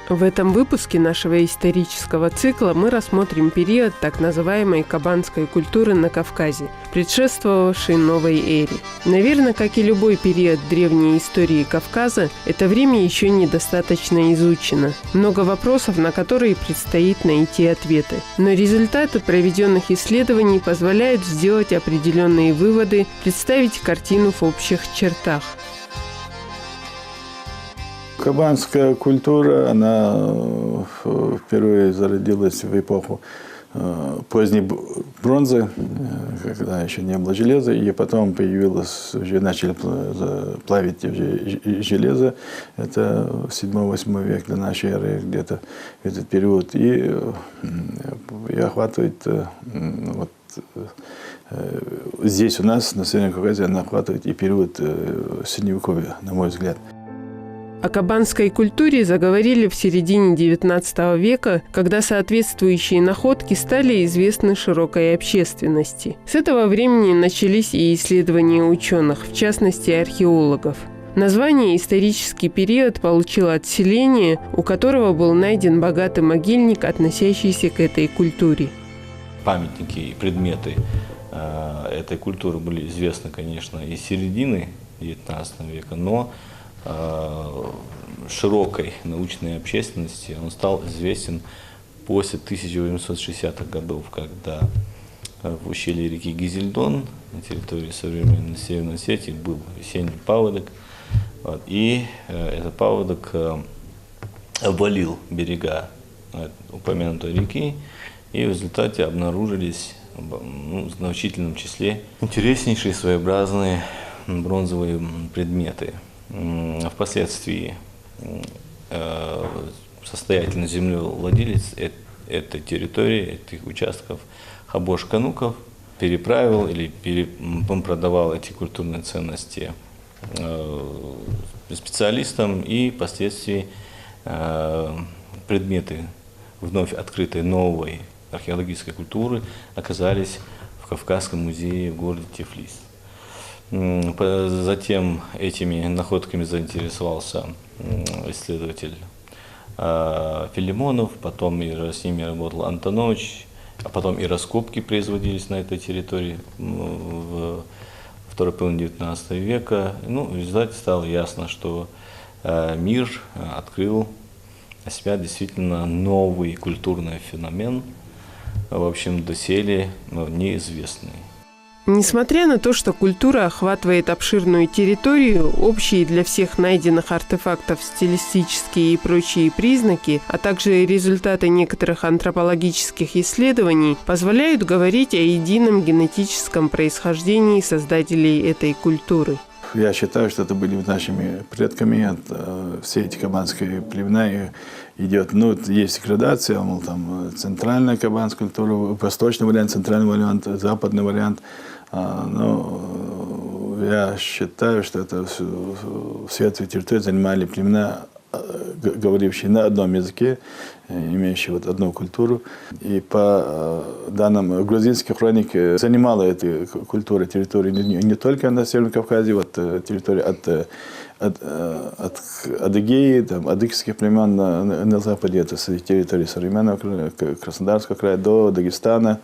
В этом выпуске нашего исторического цикла мы рассмотрим период так называемой кабанской культуры на Кавказе, предшествовавшей новой эре. Наверное, как и любой период древней истории Кавказа, это время еще недостаточно изучено. Много вопросов, на которые предстоит найти ответы. Но результаты проведенных исследований позволяют сделать определенные выводы, представить картину в общих чертах. Кабанская культура, она впервые зародилась в эпоху поздней бронзы, когда еще не было железа, и потом появилось, уже начали плавить железо, это 7-8 век до нашей эры, где-то в этот период, и охватывает, вот, здесь у нас, на Северном Кавказе, она охватывает и период Средневековья, на мой взгляд. О кабанской культуре заговорили в середине XIX века, когда соответствующие находки стали известны широкой общественности. С этого времени начались и исследования ученых, в частности археологов. Название «исторический период» получило от селения, у которого был найден богатый могильник, относящийся к этой культуре. Памятники и предметы этой культуры были известны, конечно, из середины XIX века, но широкой научной общественности он стал известен после 1860-х годов, когда в ущелье реки Гизельдон на территории современной Северной Осетии был весенний паводок, и этот паводок обвалил берега упомянутой реки, и в результате обнаружились в значительном числе интереснейшие своеобразные бронзовые предметы. Впоследствии состоятельный землевладелец этой территории, этих участков, Хабош Кануков, переправил или продавал эти культурные ценности специалистам, и впоследствии предметы вновь открытой новой археологической культуры оказались в Кавказском музее в городе Тифлис. Затем этими находками заинтересовался исследователь Филимонов, потом с ними работал Антонович, а потом и раскопки производились на этой территории в второй половине XIX века. В результате стало ясно, что мир открыл для себя действительно новый культурный феномен, в общем, доселе неизвестный. Несмотря на то, что культура охватывает обширную территорию, общие для всех найденных артефактов стилистические и прочие признаки, а также результаты некоторых антропологических исследований позволяют говорить о едином генетическом происхождении создателей этой культуры. Я считаю, что это были нашими предками, все эти кабанские племена идет, есть градация, там центральная кабанская культура, восточный вариант, центральный вариант, западный вариант. Но я считаю, что это всю эту территорию занимали племена, говорившие на одном языке, имеющие одну культуру. И по данным грузинской хроники занимала эта культура территорию не только на Северном Кавказе, территория от Адыгеи, адыгских племен на западе, это с территории современного Краснодарского края, до Дагестана,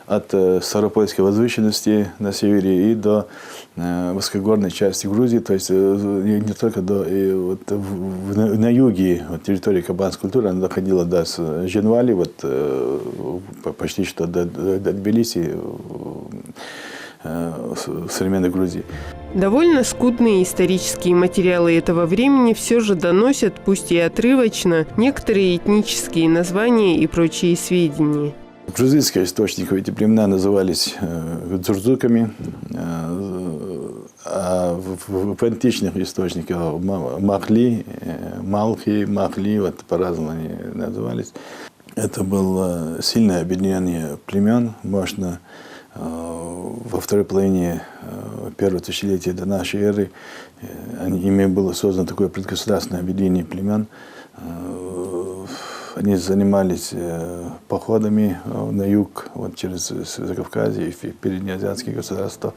от Ставропольской возвышенности на севере и до высокогорной части Грузии, то есть не только на юге территории кабанской культуры, она доходила до Женвали, почти что до Тбилиси, в современной Грузии. Довольно скудные исторические материалы этого времени все же доносят, пусть и отрывочно, некоторые этнические названия и прочие сведения. В грузинских источниках эти племена назывались дзурзуками, а в античных источниках махли, малхи, махли, по-разному они назывались. Это было сильное объединение племен, мощно. Во второй половине первого тысячелетия до нашей эры ими было создано такое предгосударственное объединение племен. Они занимались походами на юг, через Закавказье и в переднеазиатские государства.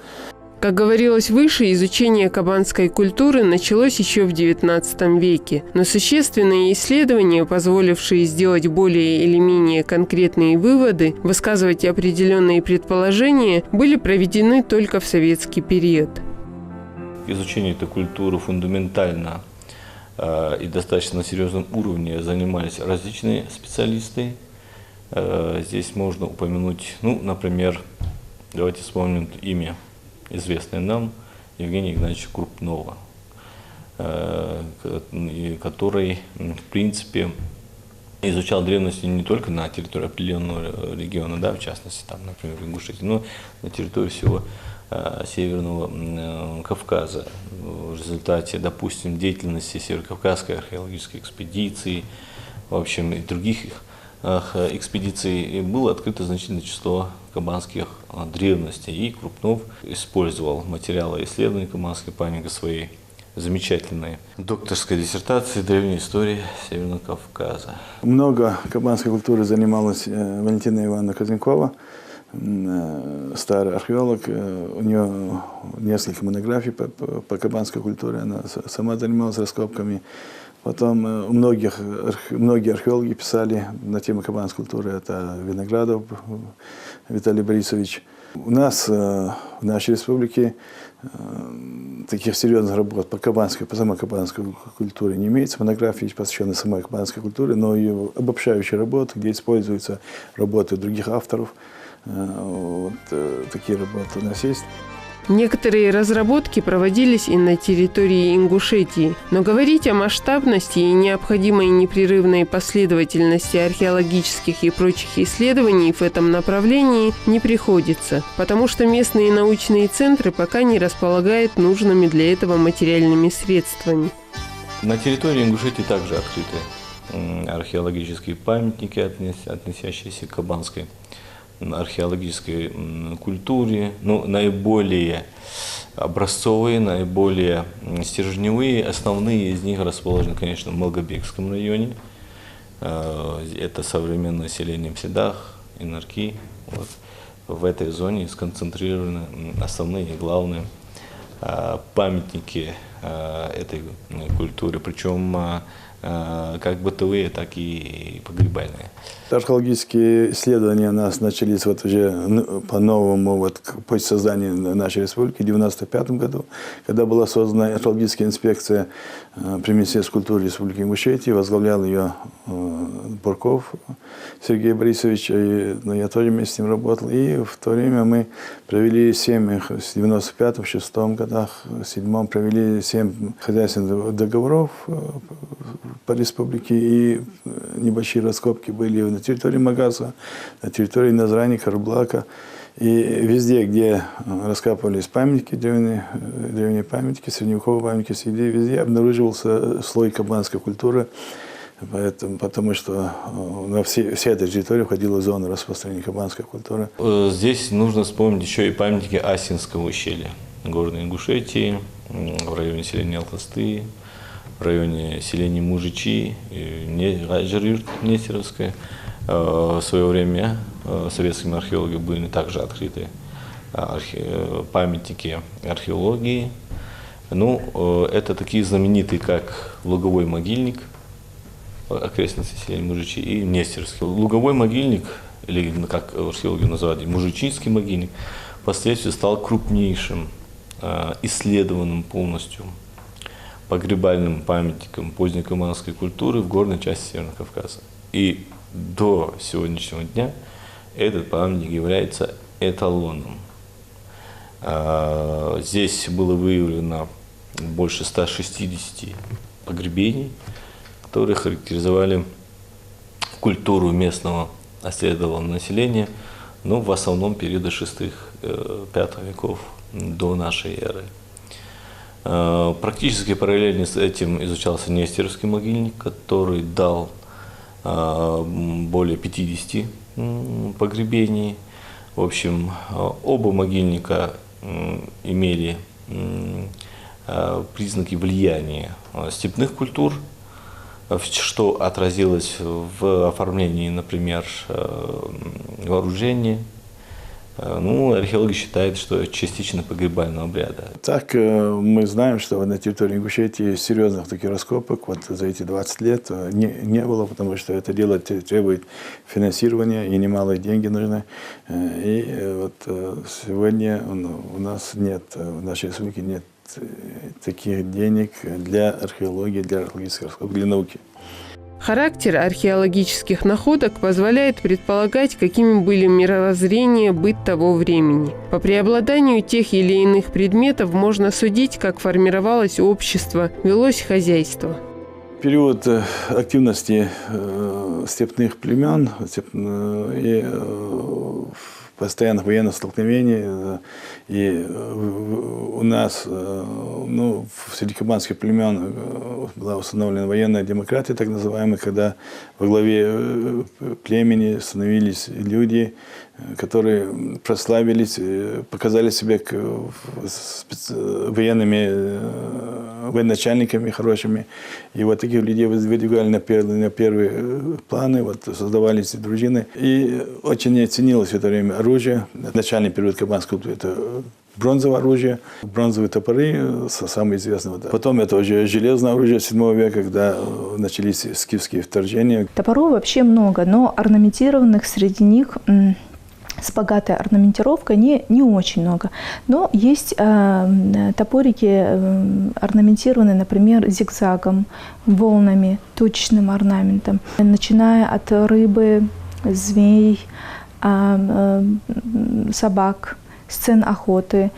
Как говорилось выше, изучение кабанской культуры началось еще в XIX веке, но существенные исследования, позволившие сделать более или менее конкретные выводы, высказывать определенные предположения, были проведены только в советский период. Изучение этой культуры фундаментально и достаточно на серьезном уровне занимались различные специалисты. Здесь можно упомянуть, например, давайте вспомним имя, известное нам, Евгения Игнатьевича Крупнова, который, в принципе, изучал древности не только на территории определенного региона, в частности, там, например, в Ингушетии, но на территории всего Северного Кавказа. В результате, допустим, деятельности Северокавказской археологической экспедиции, в общем, и других экспедиций было открыто значительное число кабанских древностей, и Крупнов использовал материалы исследований кабанской памяти своей замечательной докторской диссертации «Древняя история Северного Кавказа». Много кабанской культуры занималась Валентина Ивановна Казенкова, старый археолог. У нее несколько монографий по кабанской культуре, она сама занималась раскопками. Потом многие археологи писали на тему кабанской культуры. Это Виноградов Виталий Борисович. У нас в нашей республике таких серьезных работ по самой кабанской культуре не имеется. Монографии, посвященные самой кабанской культуре, но и обобщающие работы, где используются работы других авторов. Такие работы у нас есть. Некоторые разработки проводились и на территории Ингушетии, но говорить о масштабности и необходимой непрерывной последовательности археологических и прочих исследований в этом направлении не приходится, потому что местные научные центры пока не располагают нужными для этого материальными средствами. На территории Ингушетии также открыты археологические памятники, относящиеся к кабанской археологической культуре, наиболее образцовые, наиболее стержневые. Основные из них расположены, конечно, в Малгобекском районе. Это современное селение Мседах, Инарки. В этой зоне сконцентрированы основные и главные памятники этой культуры, причем как бытовые, так и погребальные. Археологические исследования у нас начались уже по-новому после создания нашей республики в 1995 году, когда была создана археологическая инспекция при Министерстве культуры Республики Ингушетия, возглавлял ее Бурков Сергей Борисович, я тоже вместе с ним работал. И в то время мы провели 7, в 95-м, 6-м годах, в 7-м провели 7 хозяйственных договоров по республике, и небольшие раскопки были на территории Магаза, на территории Назрани, Карблака. И везде, где раскапывались памятники, древние памятники, средневековые памятники, везде обнаруживался слой кабанской культуры, потому что на вся эта территория входила в зону распространения кабанской культуры. Здесь нужно вспомнить еще и памятники Асинского ущелья, Горной Ингушетии, в районе селения Алхасты, в районе селения Мужичи, Нестеровское. В свое время советскими археологами были также открыты памятники археологии. Это такие знаменитые, как Луговой могильник, окрестности селения Мужичи, и Нестеровский. Луговой могильник, или как археологи называют, Мужичинский могильник, впоследствии стал крупнейшим исследованным полностью погребальным памятником позднекабанской культуры в горной части Северного Кавказа. И до сегодняшнего дня этот памятник является эталоном. Здесь было выявлено больше 160 погребений, которые характеризовали культуру местного оседлого населения, в основном периода 6-5 веков до нашей эры. Практически параллельно с этим изучался Нестеровский могильник, который дал более 50 погребений. В общем, оба могильника имели признаки влияния степных культур, что отразилось в оформлении, например, вооружения, Ну, археологи считают, что частично погребального обряда. Так, мы знаем, что на территории Ингушетии серьезных таких раскопок вот за эти 20 лет не было, потому что это дело требует финансирования, и немалые деньги нужны. И вот сегодня у нас нет, в нашей республике нет таких денег для археологии, для археологических раскопок, для науки. Характер археологических находок позволяет предполагать, какими были мировоззрение, быт того времени. По преобладанию тех или иных предметов можно судить, как формировалось общество, велось хозяйство. Период активности степных племен и постоянных военных столкновений. И у нас, ну, среди кабанских племен была установлена военная демократия, так называемая, когда во главе племени становились люди, которые прославились, показали себя военачальниками хорошими. И вот таких людей выдвигали на первые планы, вот создавались дружины. И очень ценилось в это время оружие. Начальный период кабанской культуры – это бронзовое оружие, бронзовые топоры, самые известные. Потом это уже железное оружие 7 века, когда начались скифские вторжения. Топоров вообще много, но орнаментированных среди них с богатой орнаментировкой не очень много. Но есть топорики орнаментированные, например, зигзагом, волнами, точечным орнаментом. Начиная от рыбы, змей, собак, сцен охоты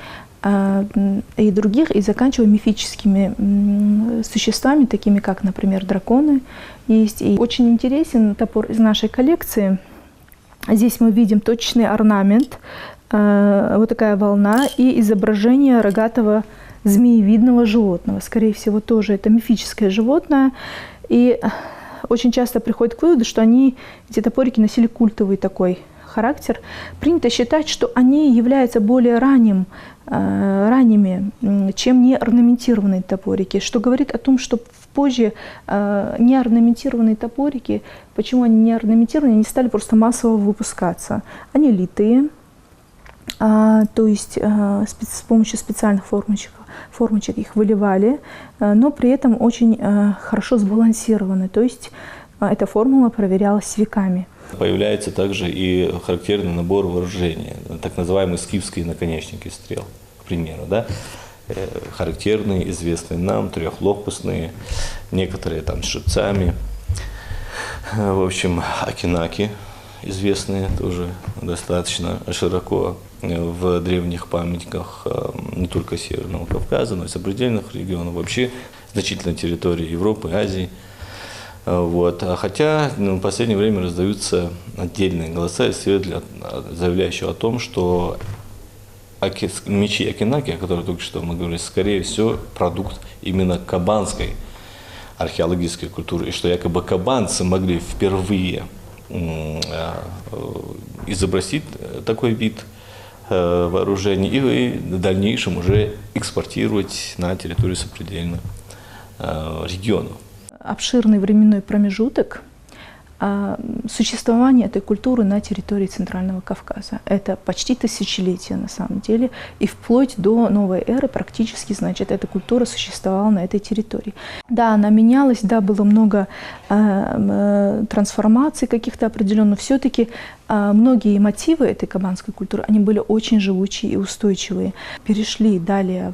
и других, и заканчивая мифическими существами, такими как, например, драконы. Есть. И очень интересен топор из нашей коллекции. Здесь мы видим точечный орнамент, вот такая волна и изображение рогатого змеевидного животного. Скорее всего, тоже это мифическое животное. И очень часто приходят к выводу, что эти топорики носили культовый такой характер. Принято считать, что они являются более ранними, чем не орнаментированные топорики, что говорит о том, что позже неорнаментированные топорики, почему они не орнаментированы, не стали просто массово выпускаться. Они литые, то есть с помощью специальных формочек их выливали, но при этом очень хорошо сбалансированы, то есть эта формула проверялась веками. Появляется также и характерный набор вооружения, так называемые скифские наконечники стрел, к примеру, да? Характерные, известные нам, трехлопастные, некоторые там с шипцами. В общем, акинаки, известные тоже достаточно широко в древних памятниках не только Северного Кавказа, но и сопредельных регионов, вообще значительной территории Европы, Азии. Вот. Хотя в последнее время раздаются отдельные голоса, заявляющие о том, что мечи акинаки, о которых только что мы говорили, скорее всего, продукт именно кабанской археологической культуры, и что якобы кабанцы могли впервые изобразить такой вид вооружений и в дальнейшем уже экспортировать на территорию сопредельных регионов. Обширный временной промежуток существования этой культуры на территории Центрального Кавказа. Это почти тысячелетие на самом деле. И вплоть до новой эры практически, значит, эта культура существовала на этой территории. Да, она менялась, да, было много трансформаций каких-то определенных. Все-таки многие мотивы этой кабанской культуры, они были очень живучие и устойчивые. Перешли далее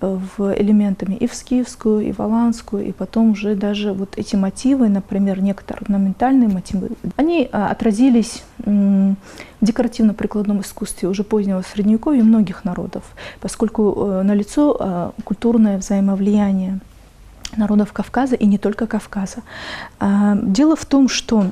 в элементами и в скифскую, и в аланскую, и потом уже даже вот эти мотивы, например, некоторые орнаментальные мотивы, они отразились в декоративно-прикладном искусстве уже позднего Средневековья многих народов, поскольку налицо культурное взаимовлияние народов Кавказа и не только Кавказа. Дело в том, что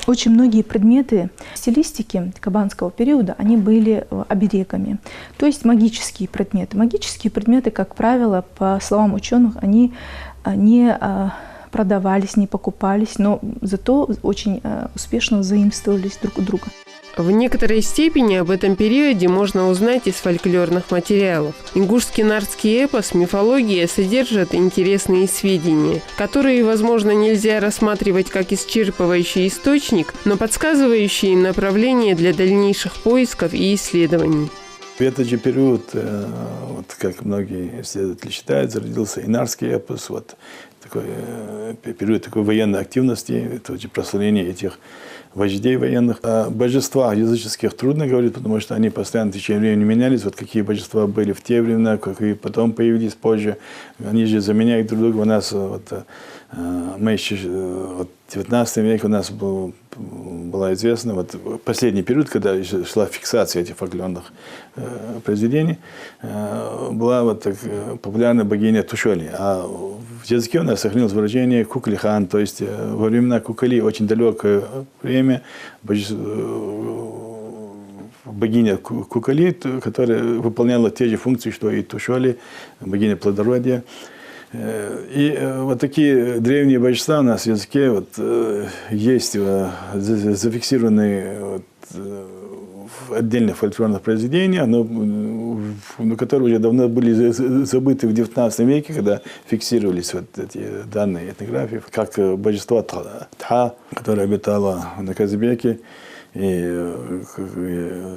очень многие предметы стилистики кабанского периода, они были оберегами, то есть магические предметы. Магические предметы, как правило, по словам ученых, они не продавались, не покупались, но зато очень успешно заимствовались друг у друга. В некоторой степени об этом периоде можно узнать из фольклорных материалов. Ингушский нардский эпос, мифология содержат интересные сведения, которые, возможно, нельзя рассматривать как исчерпывающий источник, но подсказывающие направления для дальнейших поисков и исследований. В этот же период, вот, как многие исследователи считают, зародился и нардский эпос, вот, такой, период такой военной активности, это прославление этих вождей военных. О божествах языческих трудно говорить, потому что они постоянно в течение времени менялись. Вот какие божества были в те времена, какие потом появились позже. Они же заменяют друг друга. У нас вот, мы еще вот, в 19 веке у нас была известна вот, последний период, когда шла фиксация этих фольклорных произведений, была вот так, популярная богиня Тушоли. А в языке у нас сохранилось выражение Кукли-хан, то есть во времена Кукали, очень далекое время, богиня Кукали, которая выполняла те же функции, что и Тушоли, богиня плодородия. И вот такие древние божества у нас в языке вот, есть зафиксированные вот, в отдельных фольклорных произведениях, но которые уже давно были забыты в XIX веке, когда фиксировались вот эти данные этнографии, как божество Тха, которое обитало на Казбеке, и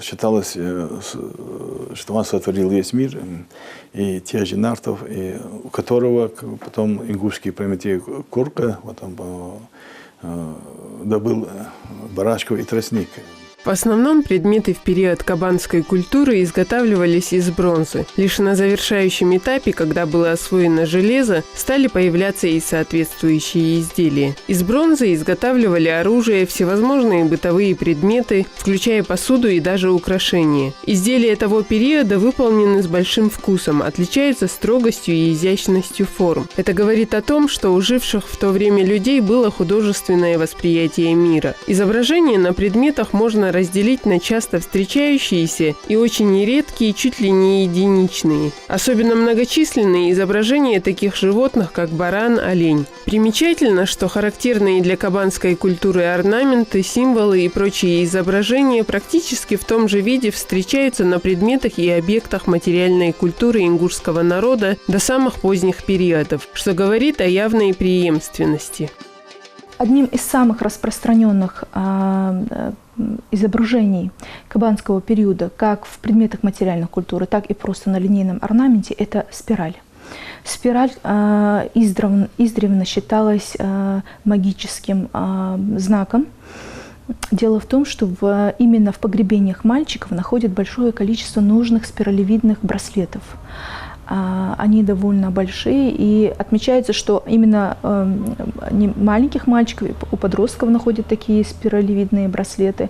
считалось, что он сотворил весь мир, и тех же нартов, и у которого потом ингушский Прометей Курка вот он, добыл барашков и тростник. В основном предметы в период кабанской культуры изготавливались из бронзы. Лишь на завершающем этапе, когда было освоено железо, стали появляться и соответствующие изделия. Из бронзы изготавливали оружие, всевозможные бытовые предметы, включая посуду и даже украшения. Изделия того периода выполнены с большим вкусом, отличаются строгостью и изящностью форм. Это говорит о том, что у живших в то время людей было художественное восприятие мира. Изображения на предметах можно разделить на часто встречающиеся и очень редкие, чуть ли не единичные. Особенно многочисленные изображения таких животных, как баран, олень. Примечательно, что характерные для кабанской культуры орнаменты, символы и прочие изображения практически в том же виде встречаются на предметах и объектах материальной культуры ингушского народа до самых поздних периодов, что говорит о явной преемственности. Одним из самых распространенных изображений кабанского периода, как в предметах материальной культуры, так и просто на линейном орнаменте, это спираль. Спираль издревле считалась магическим знаком. Дело в том, что именно в погребениях мальчиков находят большое количество нужных спиралевидных браслетов. Они довольно большие, и отмечается, что именно маленьких мальчиков, у подростков находят такие спиралевидные браслеты.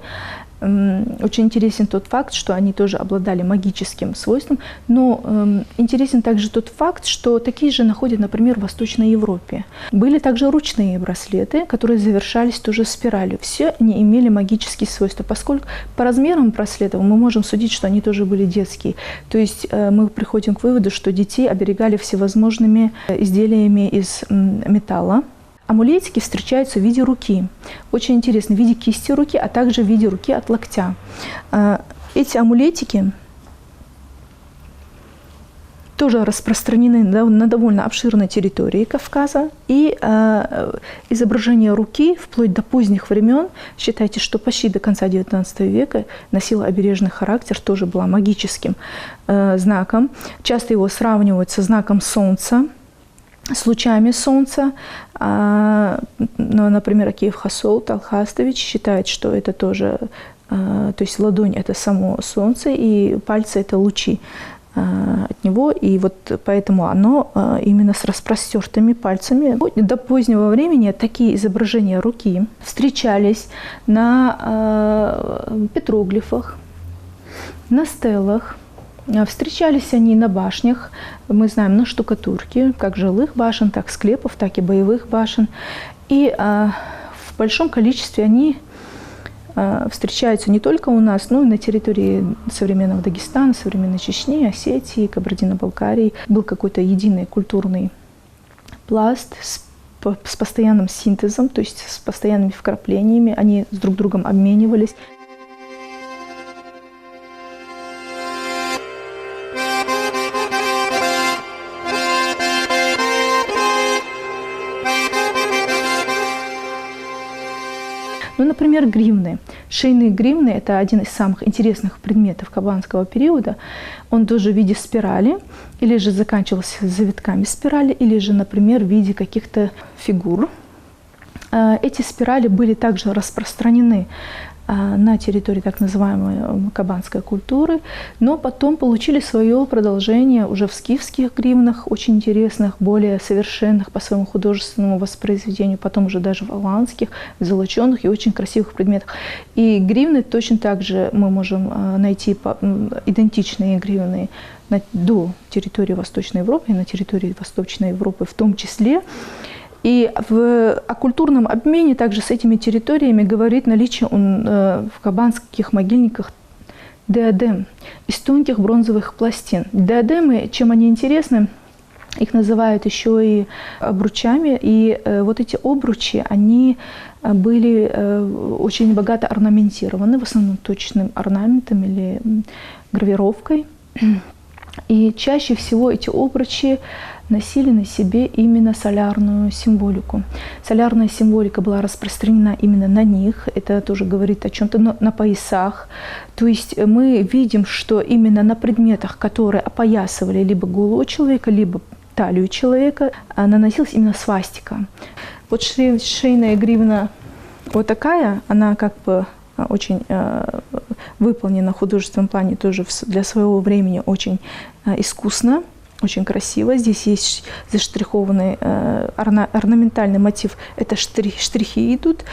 Очень интересен тот факт, что они тоже обладали магическим свойством, но интересен также тот факт, что такие же находят, например, в Восточной Европе. Были также ручные браслеты, которые завершались тоже спиралью. Все они имели магические свойства, поскольку по размерам браслетов мы можем судить, что они тоже были детские. То есть мы приходим к выводу, что детей оберегали всевозможными изделиями из металла. Амулетики встречаются в виде руки. Очень интересно, в виде кисти руки, а также в виде руки от локтя. Эти амулетики тоже распространены на довольно обширной территории Кавказа. И изображение руки вплоть до поздних времен, считайте, что почти до конца XIX века, носило обережный характер, тоже было магическим знаком. Часто его сравнивают со знаком солнца, с лучами солнца. Например, Акиев Хасол Талхастович считает, что это тоже, то есть ладонь – это само солнце, и пальцы – это лучи от него, и вот поэтому оно именно с распростертыми пальцами. До позднего времени такие изображения руки встречались на петроглифах, на стелах. Встречались они на башнях, мы знаем, на штукатурке, как жилых башен, так склепов, так и боевых башен. И в большом количестве они встречаются не только у нас, но и на территории современного Дагестана, современной Чечни, Осетии, Кабардино-Балкарии. Был какой-то единый культурный пласт с постоянным синтезом, то есть с постоянными вкраплениями, они с друг другом обменивались. Ну, например, гривны. Шейные гривны – это один из самых интересных предметов кабанского периода. Он тоже в виде спирали, или же заканчивался завитками спирали, или же, например, в виде каких-то фигур. Эти спирали были также распространены на территории так называемой кабанской культуры, но потом получили свое продолжение уже в скифских гривнах, очень интересных, более совершенных по своему художественному воспроизведению, потом уже даже в аланских, в золоченых и очень красивых предметах. И гривны точно так же мы можем найти идентичные гривны до территории Восточной Европы и на территории Восточной Европы в том числе. И о культурном обмене также с этими территориями говорит наличие в кабанских могильниках диадем из тонких бронзовых пластин. Диадемы, чем они интересны, их называют еще и обручами. И вот эти обручи, они были очень богато орнаментированы, в основном точным орнаментом или гравировкой. И чаще всего эти обручи носили на себе именно солярную символику. Солярная символика была распространена именно на них. Это тоже говорит о чем-то на поясах. То есть мы видим, что именно на предметах, которые опоясывали либо голову человека, либо талию человека, наносилась именно свастика. Вот шейная гривна вот такая, она как бы очень выполнена в художественном плане тоже для своего времени очень искусно, очень красиво. Здесь есть заштрихованный орнаментальный мотив. Это штрихи идут.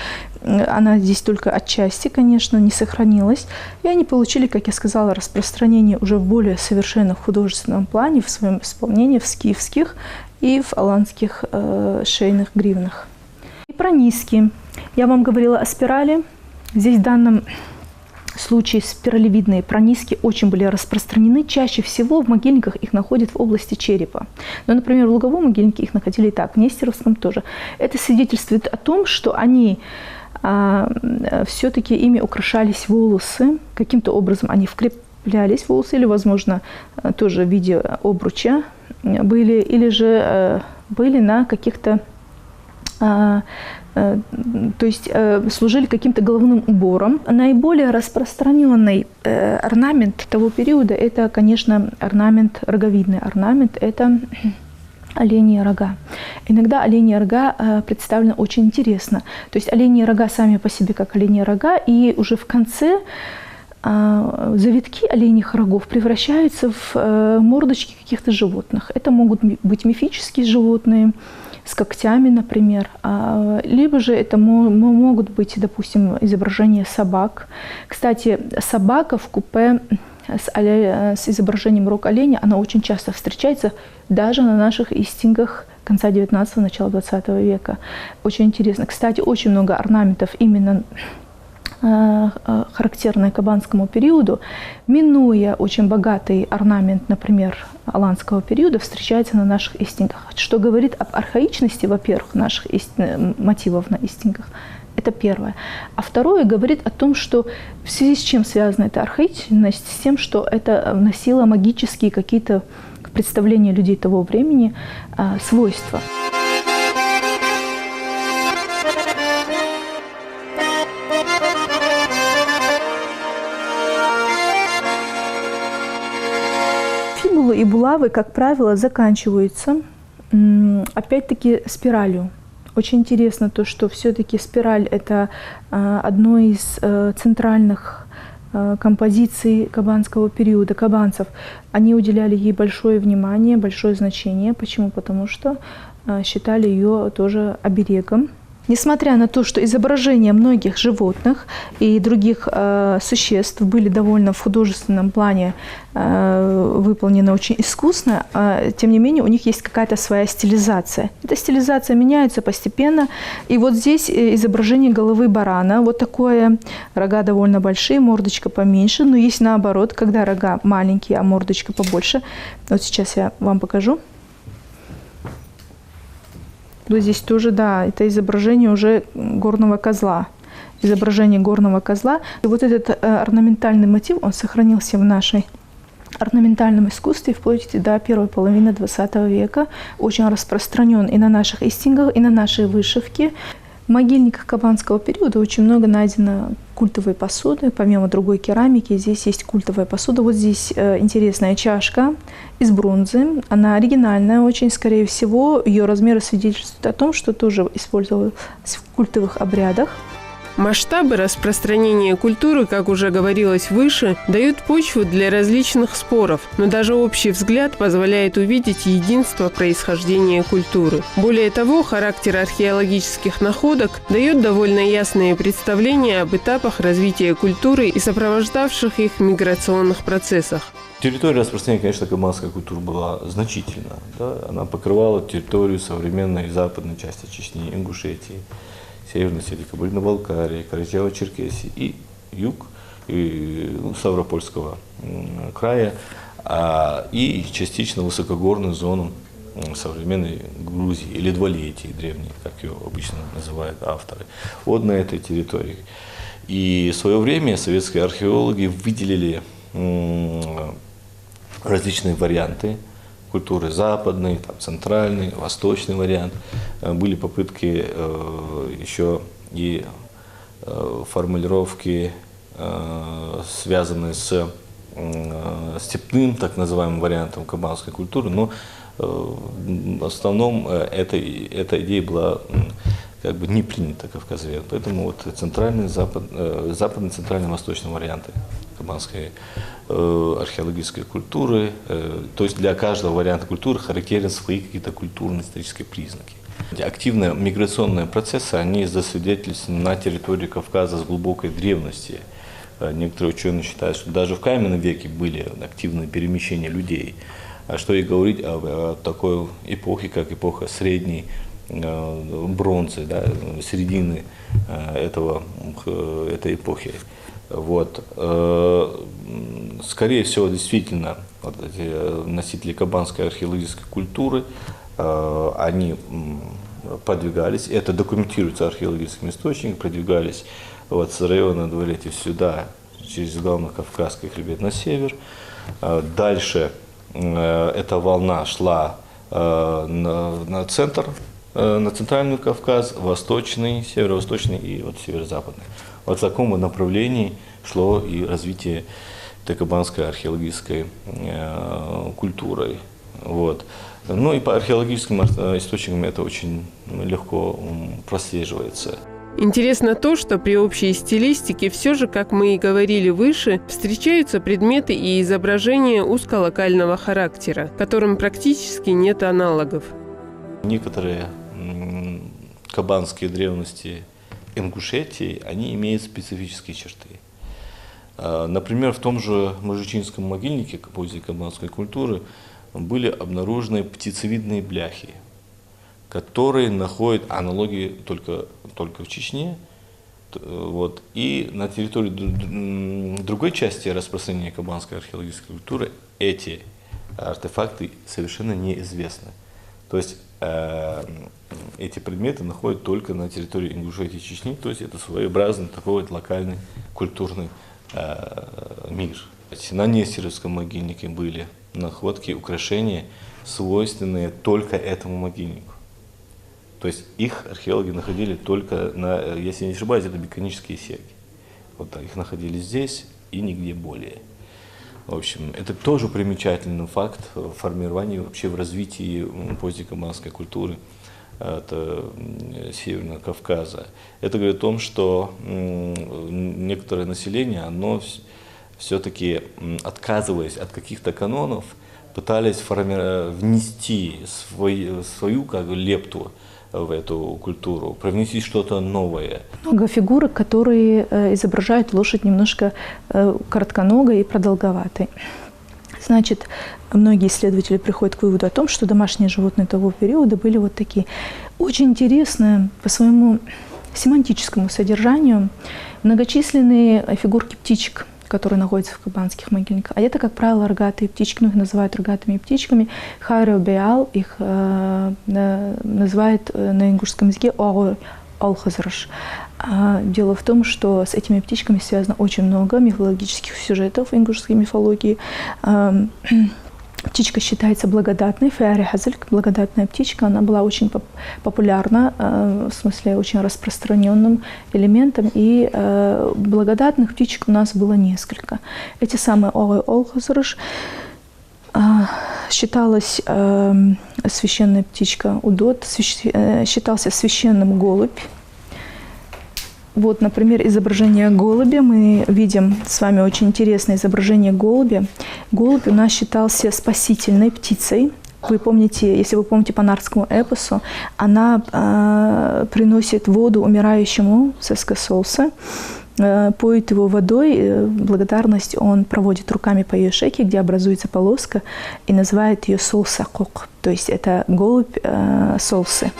Она здесь только отчасти, конечно, не сохранилась. И они получили, как я сказала, распространение уже в более совершенном художественном плане в своем исполнении в скифских и в аланских шейных гривнах. И про низкие. Я вам говорила о спирали. Здесь в данном случае спиралевидные прониски очень были распространены. Чаще всего в могильниках их находят в области черепа. Но, например, в Луговом могильнике их находили и так, в Нестеровском тоже. Это свидетельствует о том, что они все-таки ими украшались волосы. Каким-то образом они вкреплялись в волосы, или, возможно, тоже в виде обруча были, или же были на каких-то... то есть служили каким-то головным убором. Наиболее распространенный орнамент того периода – это, конечно, орнамент, роговидный орнамент – это оленьи рога. Иногда оленьи рога представлены очень интересно. То есть оленьи рога сами по себе как оленьи рога, и уже в конце завитки оленьих рогов превращаются в мордочки каких-то животных. Это могут быть мифические животные, с когтями, например, либо же это могут быть, допустим, изображения собак. Кстати, собака в купе с изображением рог оленя, она очень часто встречается даже на наших истингах конца 19-го, начала 20 века. Очень интересно. Кстати, очень много орнаментов именно характерные кабанскому периоду, минуя очень богатый орнамент, например, аланского периода, встречается на наших истингах. Что говорит об архаичности, во-первых, наших мотивов на истингах. Это первое. А второе говорит о том, что в связи с чем связана эта архаичность, с тем, что это носило магические какие-то представления людей того времени свойства. Фибулы и булавы, как правило, заканчиваются опять-таки спиралью. Очень интересно то, что все-таки спираль – это одно из центральных композиций кабанского периода, кабанцев. Они уделяли ей большое внимание, большое значение. Почему? Потому что считали ее тоже оберегом. Несмотря на то, что изображения многих животных и других существ были довольно в художественном плане выполнены очень искусно, тем не менее у них есть какая-то своя стилизация. Эта стилизация меняется постепенно. И вот здесь изображение головы барана. Вот такое, рога довольно большие, мордочка поменьше. Но есть наоборот, когда рога маленькие, а мордочка побольше. Вот сейчас я вам покажу. Вот здесь тоже, да, это изображение уже горного козла. Изображение горного козла. И вот этот орнаментальный мотив, он сохранился в нашей орнаментальном искусстве вплоть до первой половины 20 века. Очень распространен и на наших истингах, и на нашей вышивке. В могильниках кабанского периода очень много найдено культовой посуды, помимо другой керамики. Здесь есть культовая посуда. Вот здесь интересная чашка из бронзы. Она оригинальная очень, скорее всего. Ее размеры свидетельствуют о том, что тоже использовалась в культовых обрядах. Масштабы распространения культуры, как уже говорилось выше, дают почву для различных споров, но даже общий взгляд позволяет увидеть единство происхождения культуры. Более того, характер археологических находок дает довольно ясные представления об этапах развития культуры и сопровождавших их миграционных процессах. Территория распространения, конечно, кабанская культура была значительна. Да? Она покрывала территорию современной западной части Чечни, Ингушетии, Северной Осетии, Кабардино-Балкарии, Карачаево-Черкесии и юг и, Ставропольского края, и частично высокогорную зону современной Грузии или Двалетии древней, как ее обычно называют авторы, вот на этой территории. И в свое время советские археологи выделили различные варианты культуры: западный, там, центральный, восточный вариант. Были попытки еще и формулировки, связанные с степным, так называемым вариантом кабанской культуры, но в основном эта идея была как бы не принята Кавказовед. Поэтому вот центральный, западный, центральный, восточный варианты кабанской археологической культуры. То есть для каждого варианта культуры характерны свои какие-то культурно-исторические признаки. Активные миграционные процессы, они засвидетельствованы на территории Кавказа с глубокой древности. Некоторые ученые считают, что даже в каменном веке были активные перемещения людей. А что и говорить о такой эпохе, как эпоха средней бронзы, да, середины этой эпохи. Вот. Скорее всего, действительно, вот эти носители кабанской археологической культуры, они продвигались, это документируется археологическим источником, продвигались вот с района Двалетии сюда, через Главнокавказский хребет на север. Дальше эта волна шла на центр, на центральный Кавказ, восточный, северо-восточный и вот северо-западный. Вот в таком направлении шло и развитие кабанской археологической культуры. Вот. Ну и по археологическим источникам это очень легко прослеживается. Интересно то, что при общей стилистике все же, как мы и говорили выше, встречаются предметы и изображения узколокального характера, которым практически нет аналогов. Некоторые кабанские древности Ингушетии, они имеют специфические черты. Например, в том же Можичинском могильнике поздней кабанской культуры были обнаружены птицевидные бляхи, которые находят аналогии только в Чечне. Вот. И на территории другой части распространения кабанской археологической культуры эти артефакты совершенно неизвестны. То есть эти предметы находят только на территории Ингушетии и Чечни, то есть это своеобразный такой вот локальный культурный мир. На Нестеровском могильнике были находки, украшения, свойственные только этому могильнику. То есть их археологи находили только на, если не ошибаюсь, это биконические серьги. Вот так, их находили здесь и нигде более. В общем, это тоже примечательный факт в формировании, вообще в развитии позднекабанской культуры Северного Кавказа. Это говорит о том, что некоторое население, оно все-таки, отказываясь от каких-то канонов, пытались внести свою как бы лепту в эту культуру, привнести что-то новое. Много фигурок, которые изображают лошадь немножко коротконогой и продолговатой. Значит, многие исследователи приходят к выводу о том, что домашние животные того периода были вот такие. Очень интересные по своему семантическому содержанию многочисленные фигурки птичек, которые находятся в кабанских могильниках. А это, как правило, рогатые птички, ну, их называют рогатыми птичками. Хайро-беал их называют на ингушском языке алхазраш. Дело в том, что с этими птичками связано очень много мифологических сюжетов ингушской мифологии. Птичка считается благодатной, феари хазельк, благодатная птичка. Она была очень популярна, в смысле очень распространенным элементом. И благодатных птичек у нас было несколько. Эти самые огой олхазрыш считалась священная птичка удот, считался священным голубь. Вот, например, изображение голубя. Мы видим с вами очень интересное изображение голубя. Голубь у нас считался спасительной птицей. Вы помните, если вы помните по нардскому эпосу, она приносит воду умирающему сескасолса, поет его водой. Благодарность он проводит руками по ее шейке, где образуется полоска, и называет ее солсакок, то есть это голубь солсы.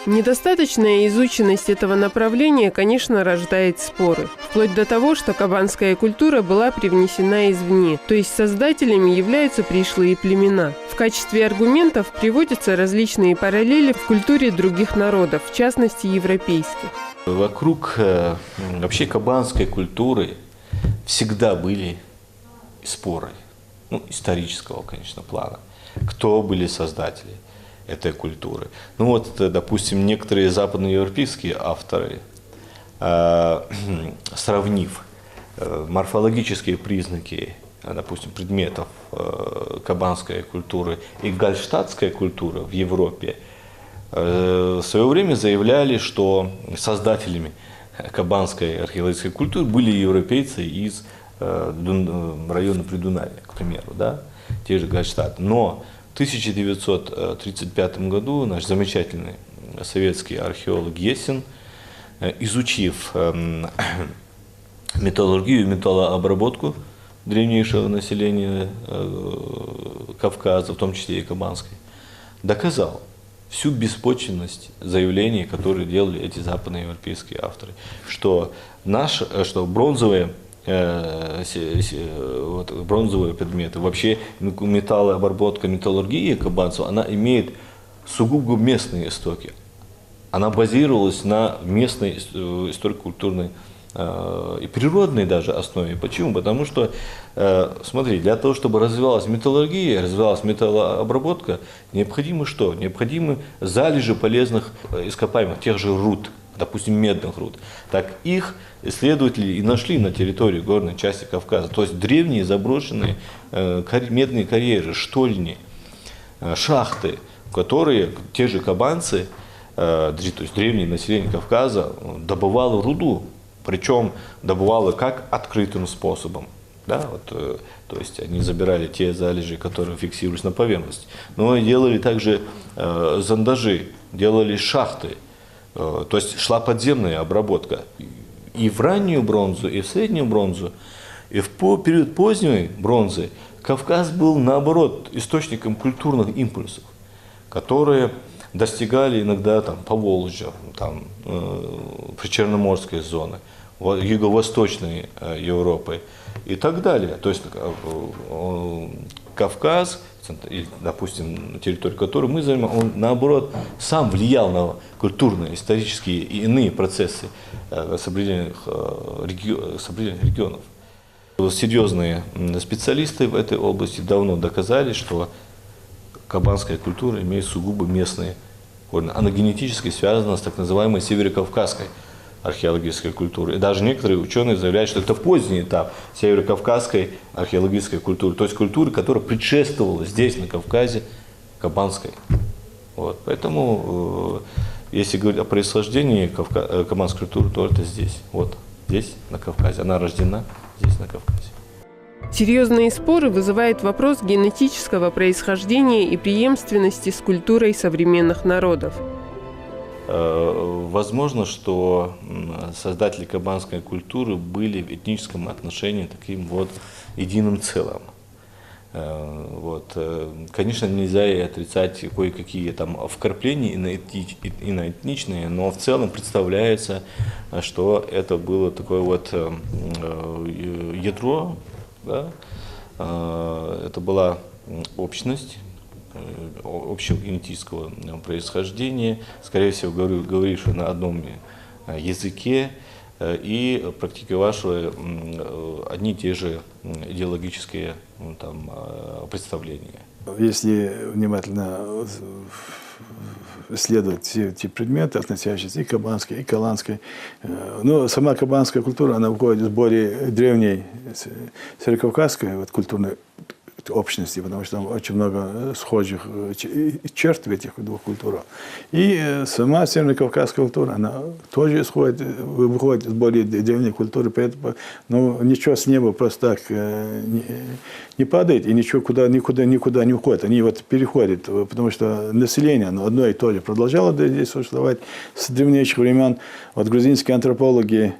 Недостаточная изученность этого направления, конечно, рождает споры. Вплоть до того, что кабанская культура была привнесена извне, то есть создателями являются пришлые племена. В качестве аргументов приводятся различные параллели в культуре других народов, в частности европейских. Вокруг вообще кабанской культуры всегда были споры, исторического, конечно, плана. Кто были создатели этой культуры? Ну вот, допустим, некоторые западноевропейские авторы, сравнив морфологические признаки, допустим, предметов кабанской культуры и гальштадтской культуры в Европе, в свое время заявляли, что создателями кабанской археологической культуры были европейцы из района Придунавия, к примеру, да, те же Гальштадт. Но в 1935 году наш замечательный советский археолог Есин, изучив металлургию и металлообработку древнейшего населения Кавказа, в том числе и кабанской, доказал всю беспочвенность заявлений, которые делали эти западноевропейские авторы, что бронзовые предметы, вообще металлообработка, металлургия кабанцев, она имеет сугубо местные истоки. Она базировалась на местной историко-культурной и природной даже основе. Почему? Потому что, смотри, для того, чтобы развивалась металлургия, развивалась металлообработка, необходимо что? Необходимы залежи полезных ископаемых, тех же руд, допустим, медных руд. Так их исследователи и нашли на территории горной части Кавказа. То есть древние заброшенные медные карьеры, штольни, шахты, которые те же кабанцы, то есть древнее население Кавказа, добывало руду. Причем добывало как открытым способом. Да, то есть они забирали те залежи, которые фиксировались на поверхности. Но и делали также зондажи, делали шахты. То есть шла подземная обработка. И в раннюю бронзу, и в среднюю бронзу, и в период поздней бронзы Кавказ был, наоборот, источником культурных импульсов, которые достигали иногда Поволжья, причерноморской зоны, юго-восточной Европы и так далее. То есть Кавказ, допустим, территорию которой мы занимаем, он, наоборот, сам влиял на культурные, исторические и иные процессы определенных регионов. Серьезные специалисты в этой области давно доказали, что кабанская культура имеет сугубо местные корни. Она генетически связана с так называемой северокавказской археологической культуры. И даже некоторые ученые заявляют, что это поздний этап северокавказской археологической культуры, то есть культуры, которая предшествовала здесь, на Кавказе, кабанской. Вот. Поэтому, если говорить о происхождении кабанской культуры, то это здесь, здесь, на Кавказе. Она рождена здесь, на Кавказе. Серьезные споры вызывает вопрос генетического происхождения и преемственности с культурой современных народов. Возможно, что создатели кабанской культуры были в этническом отношении таким единым целым. Конечно, нельзя и отрицать кое-какие вкрапления иноэтничные, но в целом представляется, что это было такое ядро, да? Это была общность общего генетического происхождения, скорее всего, говорившая на одном языке и практиковавшая одни и те же идеологические представления. Если внимательно исследовать все эти предметы, относящиеся и к кабанской, и к аланской. Но сама кабанская культура, она выходит из более древней северокавказской культурной общности, потому что там очень много схожих черт в этих двух культурах. И сама северокавказская культура, она тоже выходит из более древней культуры, поэтому ничего с неба просто так не падает, и ничего никуда не уходит. Они переходят, потому что население одно и то же продолжало здесь существовать с древнейших времен. Грузинские антропологи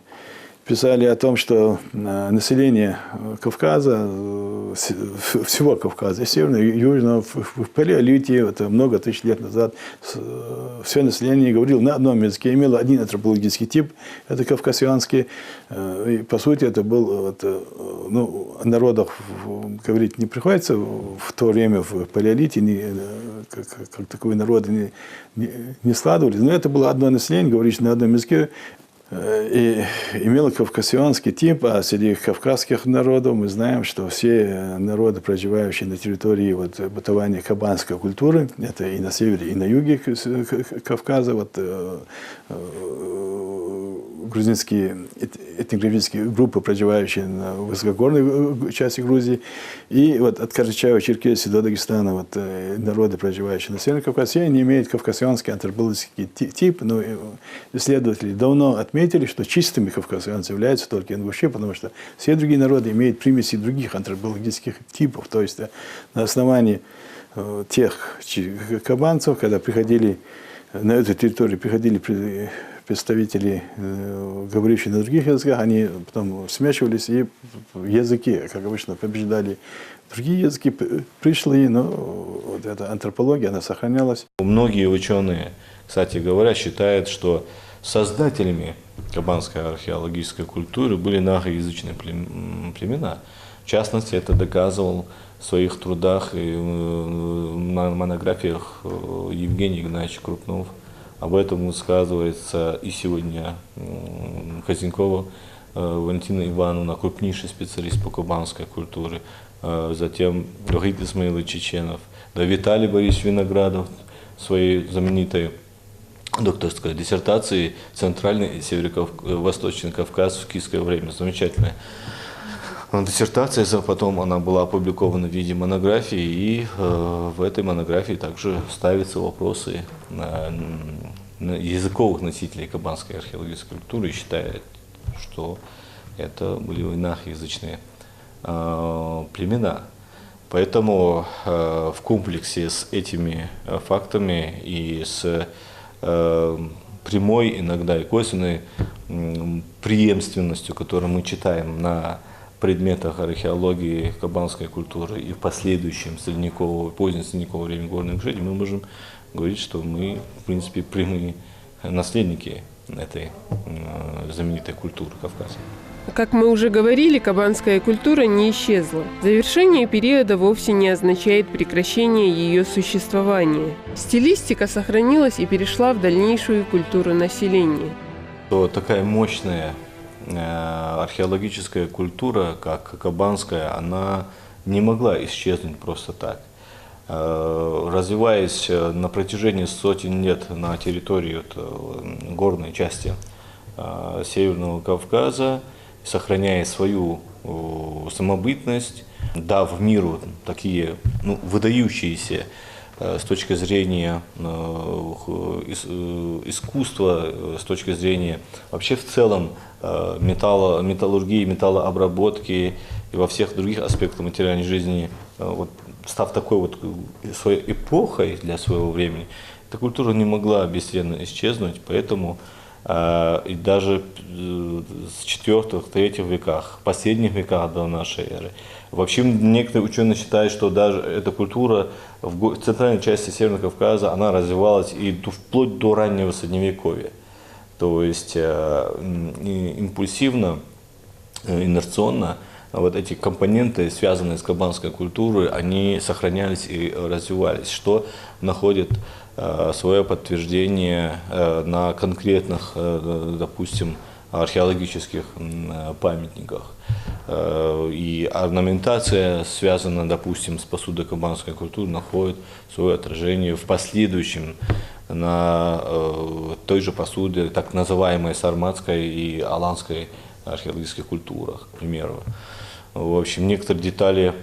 писали о том, что население Кавказа, всего Кавказа, и Северного, и Южного, в палеолите, много тысяч лет назад, все население говорило на одном языке, имело один антропологический тип, это кавказианский. И, по сути, это был, о народах говорить не приходится, в то время в палеолите как таковые народы не складывались, но это было одно население, говорящее на одном языке, и имела кавказианский тип, а среди кавказских народов мы знаем, что все народы, проживающие на территории бытования кабанской культуры, это и на севере, и на юге Кавказа, грузинские этнографические группы, проживающие на высокогорной части Грузии, и от Карачаева-Черкесии до Дагестана, народы, проживающие на Северном Кавказе, все они имеют кавказианский антропологический тип, но исследователи давно отметили, что чистыми кавказианцами являются только ингуши, потому что все другие народы имеют примеси других антропологических типов, то есть на основании тех кабанцев, когда приходили на эту территорию, представители, говорящие на других языках, они потом смешивались, и языки, как обычно, побеждали другие языки пришлые, но эта антропология, она сохранялась. Многие ученые, кстати говоря, считают, что создателями кабанской археологической культуры были нахоязычные племена. В частности, это доказывал в своих трудах и монографиях Евгений Игнатьевич Крупнов. Об этом высказывается и сегодня Хозенкова Валентина Ивановна, крупнейший специалист по кабанской культуре, затем Вахид Исмаилович Чеченов, да Виталий Борисович Виноградов своей знаменитой докторской диссертации «Центральный и Северо-Восточный Кавказ в киевское время». Замечательная диссертация, потом она была опубликована в виде монографии, и в этой монографии также ставятся вопросы языковых носителей кабанской археологической культуры, и считают, что это были инахоязычные племена. Поэтому в комплексе с этими фактами и с прямой, иногда и косвенной преемственностью, которую мы читаем на предметах археологии кабанской культуры и в последующем позднем средневековое время горной Ингушетии, мы можем говорить, что мы, в принципе, прямые наследники этой знаменитой культуры Кавказа. Как мы уже говорили, кабанская культура не исчезла. Завершение периода вовсе не означает прекращение ее существования. Стилистика сохранилась и перешла в дальнейшую культуру населения. Такая мощная археологическая культура, как кабанская, она не могла исчезнуть просто так. Развиваясь на протяжении сотен лет на территории горной части Северного Кавказа, сохраняя свою самобытность, дав миру такие выдающиеся с точки зрения искусства, с точки зрения вообще в целом металлургии, металлообработки и во всех других аспектах материальной жизни, став такой своей эпохой для своего времени, эта культура не могла бесследно исчезнуть, поэтому и даже с IV-III веках, последних веках до нашей эры. Вообще некоторые ученые считают, что даже эта культура в центральной части Северного Кавказа, она развивалась и вплоть до раннего Средневековья. То есть импульсивно, инерционно эти компоненты, связанные с кабанской культурой, они сохранялись и развивались, что находит свое подтверждение на конкретных, допустим, археологических памятниках. И орнаментация, связанная, допустим, с посудокабанской культурой, находит свое отражение в последующем на той же посуде, так называемой сарматской и аланской археологических культурах, к примеру. В общем, некоторые детали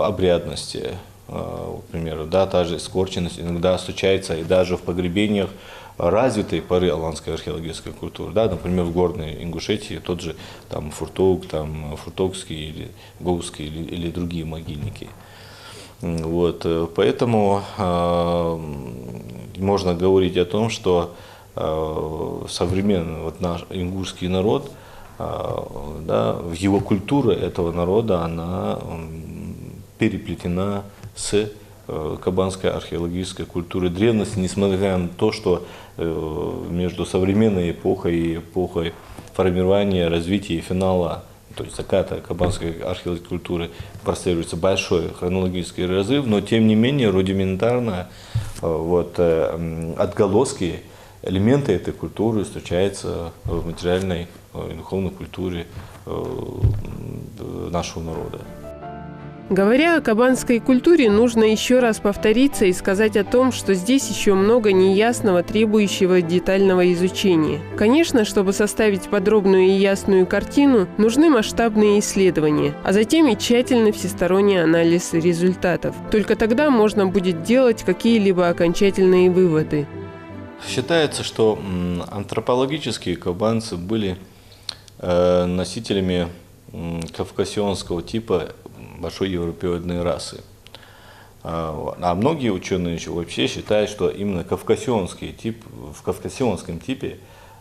обрядности, к примеру, да, та же скорченность иногда встречается и даже в погребениях развитой поры аланской археологической культуры, да, например, в Горной Ингушетии тот же там Фуртук, там Фуртокский или Гоузский или другие могильники. Вот, поэтому можно говорить о том, что современный наш ингушский народ, да, в его культура этого народа, она переплетена с кабанской археологической культурой древности, несмотря на то, что между современной эпохой и эпохой формирования, развития и финала, то есть заката кабанской археологической культуры, прослеживается большой хронологический разрыв, но тем не менее рудиментарно отголоски, элементы этой культуры встречаются в материальной и духовной культуре нашего народа. Говоря о кабанской культуре, нужно еще раз повториться и сказать о том, что здесь еще много неясного, требующего детального изучения. Конечно, чтобы составить подробную и ясную картину, нужны масштабные исследования, а затем и тщательный всесторонний анализ результатов. Только тогда можно будет делать какие-либо окончательные выводы. Считается, что антропологические кабанцы были носителями кавказионского типа большой европеоидной расы. А многие ученые еще вообще считают, что именно кавказионский тип, в кавказионском типе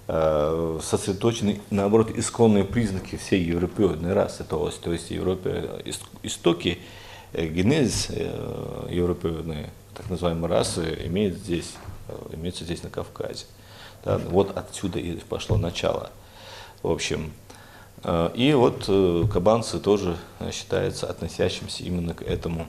сосредоточены, наоборот, исконные признаки всей европеоидной расы. То есть истоки, генез европеоидной, так называемой расы, имеется здесь на Кавказе. Да, вот отсюда и пошло начало. В общем, и вот кабанцы тоже считаются относящимся именно к этому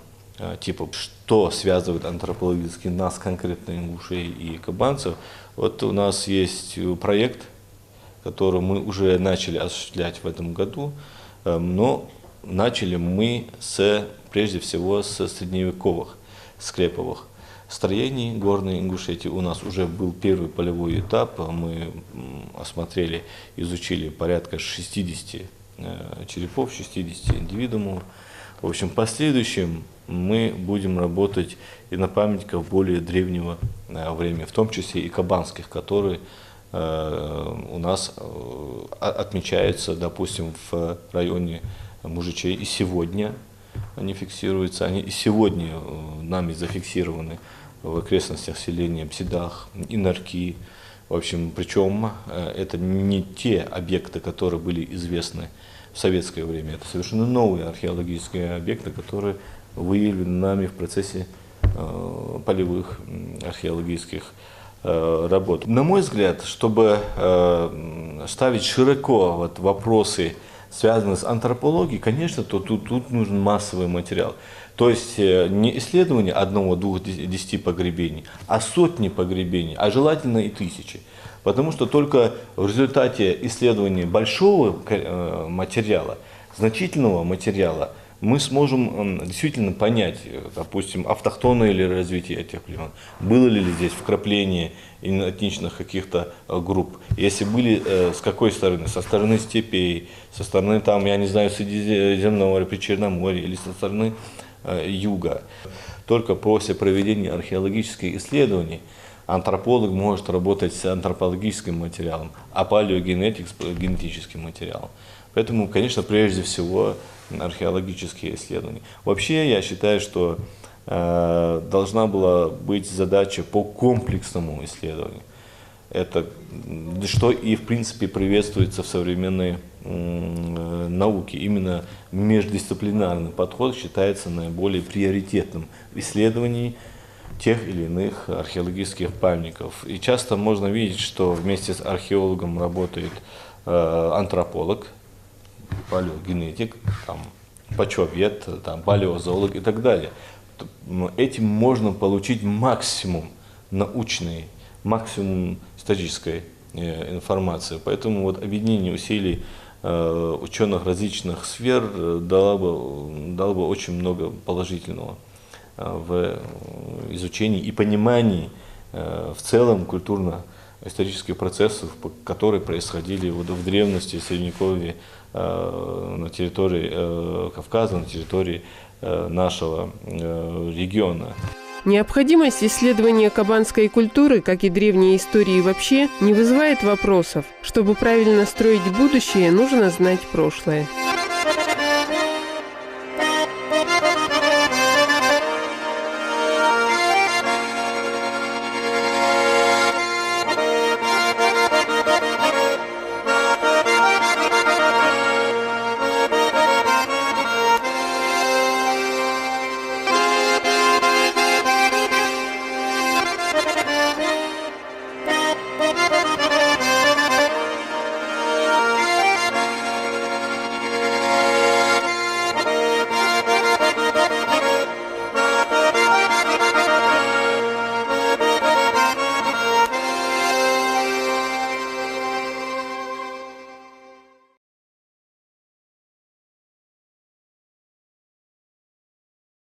типу. Что связывает антропологически нас, конкретно ингушей и кабанцев? Вот у нас есть проект, который мы уже начали осуществлять в этом году, но начали мы прежде всего с средневековых склеповых строений Горной Ингушетии. У нас уже был первый полевой этап, мы осмотрели, изучили порядка 60 черепов, 60 индивидуумов. В общем, в последующем мы будем работать и на памятниках более древнего времени, в том числе и кабанских, которые у нас отмечаются, допустим, в районе Мужичей и сегодня они фиксируются, они и сегодня нами зафиксированы в окрестностях селения Псидах, Инарки. В общем, причем это не те объекты, которые были известны в советское время. Это совершенно новые археологические объекты, которые выявлены нами в процессе полевых археологических работ. На мой взгляд, чтобы ставить широко вопросы, связанные с антропологией, конечно, то тут нужен массовый материал. То есть не исследование 1, 2, 10 погребений, а сотни погребений, а желательно и тысячи. Потому что только в результате исследования большого материала, значительного материала, мы сможем действительно понять, допустим, автохтонное ли развитие этих племен, было ли здесь вкрапление этничных каких-то групп, если были, с какой стороны, со стороны степей, со стороны, там, я не знаю, Средиземного моря, Причерноморья или со стороны юга. Только после проведения археологических исследований антрополог может работать с антропологическим материалом, а палеогенетик с генетическим материалом. Поэтому, конечно, прежде всего археологические исследования. Вообще, я считаю, что должна была быть задача по комплексному исследованию. Это что и в принципе приветствуется в современной науке. Именно междисциплинарный подход считается наиболее приоритетным в исследовании тех или иных археологических памятников. И часто можно видеть, что вместе с археологом работает антрополог, палеогенетик, почвовед, палеозоолог и так далее. Этим можно получить максимум научной, максимум исторической информации. Поэтому вот объединение усилий ученых различных сфер дало бы очень много положительного в изучении и понимании в целом культурно-исторических процессов, которые происходили вот в древности, в Средневековье на территории Кавказа, на территории нашего региона. Необходимость исследования кабанской культуры, как и древней истории вообще, не вызывает вопросов. Чтобы правильно строить будущее, нужно знать прошлое.